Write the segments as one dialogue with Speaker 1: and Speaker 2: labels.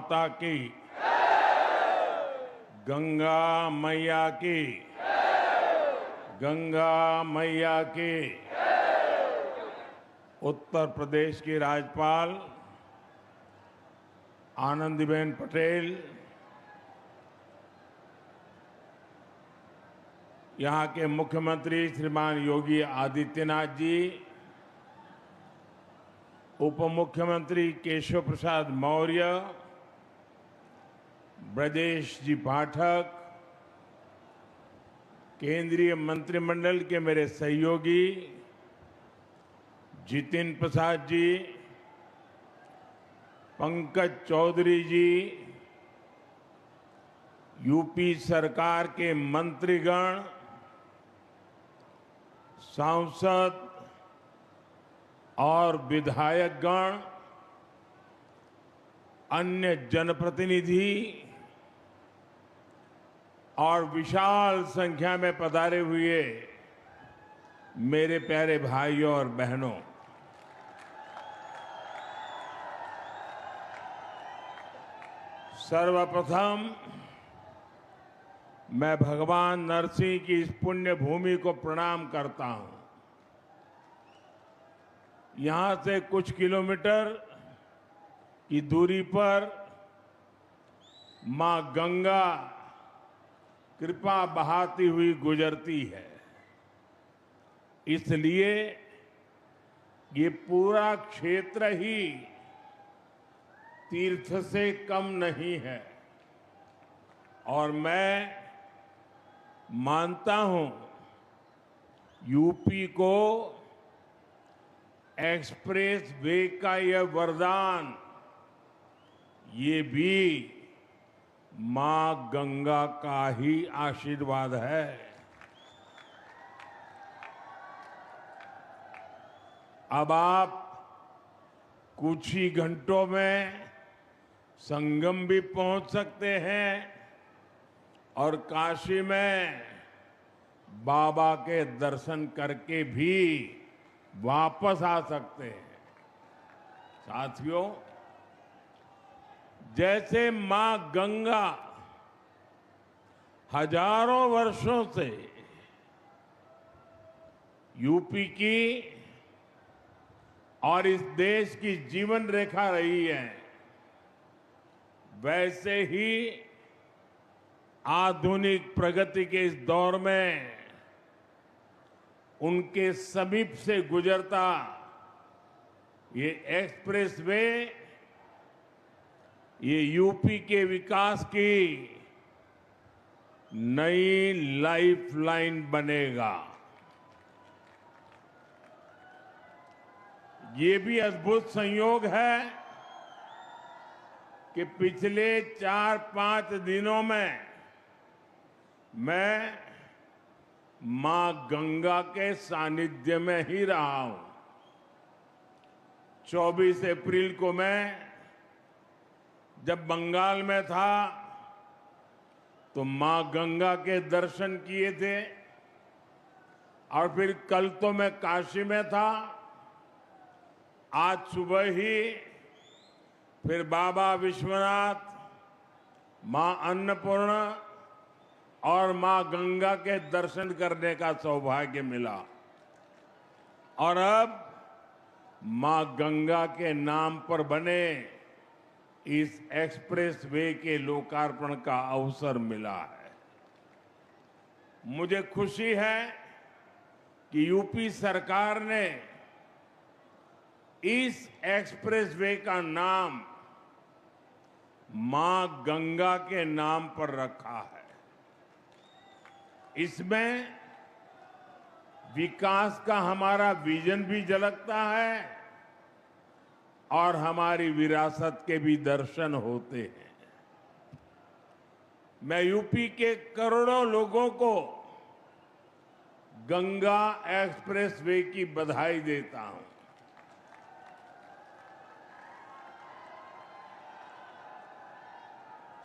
Speaker 1: माता की, गंगा मैया की, गंगा मैया की। उत्तर प्रदेश की राज्यपाल आनंदीबेन पटेल, यहाँ के मुख्यमंत्री श्रीमान योगी आदित्यनाथ जी, उप मुख्यमंत्री केशव प्रसाद मौर्य, ब्रजेश जी पाठक, केंद्रीय मंत्रिमंडल के मेरे सहयोगी जितिन प्रसाद जी, पंकज चौधरी जी, यूपी सरकार के मंत्रीगण, सांसद और विधायकगण, अन्य जनप्रतिनिधि और विशाल संख्या में पधारे हुए मेरे प्यारे भाइयों और बहनों, सर्वप्रथम मैं भगवान नरसिंह की इस पुण्य भूमि को प्रणाम करता हूं। यहां से कुछ किलोमीटर की दूरी पर मां गंगा कृपा बहाती हुई गुजरती है, इसलिए ये पूरा क्षेत्र ही तीर्थ से कम नहीं है। और मैं मानता हूं यूपी को एक्सप्रेस वे का यह वरदान ये भी मां गंगा का ही आशीर्वाद है। अब आप कुछ ही घंटों में संगम भी पहुंच सकते हैं और काशी में बाबा के दर्शन करके भी वापस आ सकते हैं। साथियों, जैसे मां गंगा हजारों वर्षों से यूपी की और इस देश की जीवन रेखा रही है, वैसे ही आधुनिक प्रगति के इस दौर में उनके समीप से गुजरता ये एक्सप्रेसवे ये यूपी के विकास की नई लाइफलाइन बनेगा। ये भी अद्भुत संयोग है कि पिछले 4-5 दिनों में मैं मां गंगा के सानिध्य में ही रहा हूं। 24 अप्रैल को मैं जब बंगाल में था तो मां गंगा के दर्शन किए थे और फिर कल तो मैं काशी में था। आज सुबह ही फिर बाबा विश्वनाथ, मां अन्नपूर्णा और मां गंगा के दर्शन करने का सौभाग्य मिला। और अब मां गंगा के नाम पर बने इस एक्सप्रेस वे के लोकार्पण का अवसर मिला है। मुझे खुशी है कि यूपी सरकार ने इस एक्सप्रेस वे का नाम मां गंगा के नाम पर रखा है। इसमें विकास का हमारा विजन भी झलकता है और हमारी विरासत के भी दर्शन होते हैं। मैं यूपी के करोड़ों लोगों को गंगा एक्सप्रेसवे की बधाई देता हूं।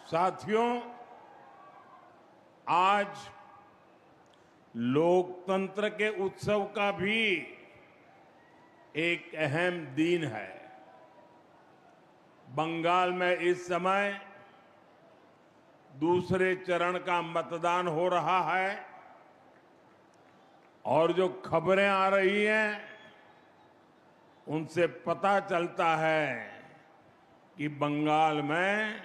Speaker 1: साथियों, आज लोकतंत्र के उत्सव का भी एक अहम दिन है। बंगाल में इस समय दूसरे चरण का मतदान हो रहा है और जो खबरें आ रही हैं उनसे पता चलता है कि बंगाल में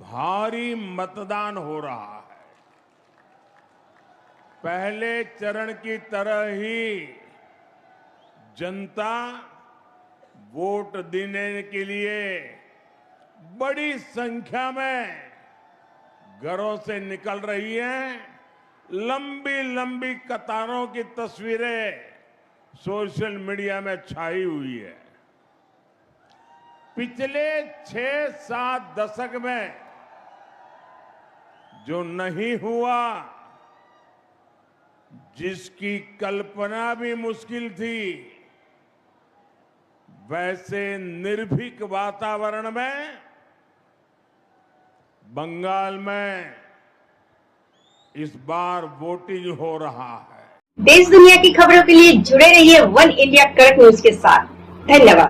Speaker 1: भारी मतदान हो रहा है। पहले चरण की तरह ही जनता वोट देने के लिए बड़ी संख्या में घरों से निकल रही है। लंबी लंबी कतारों की तस्वीरें सोशल मीडिया में छाई हुई है। पिछले 6-7 दशक में जो नहीं हुआ, जिसकी कल्पना भी मुश्किल थी, वैसे निर्भीक वातावरण में बंगाल में इस बार वोटिंग हो रहा है।
Speaker 2: देश दुनिया की खबरों के लिए जुड़े रहिए वन इंडिया करंट न्यूज के साथ। धन्यवाद।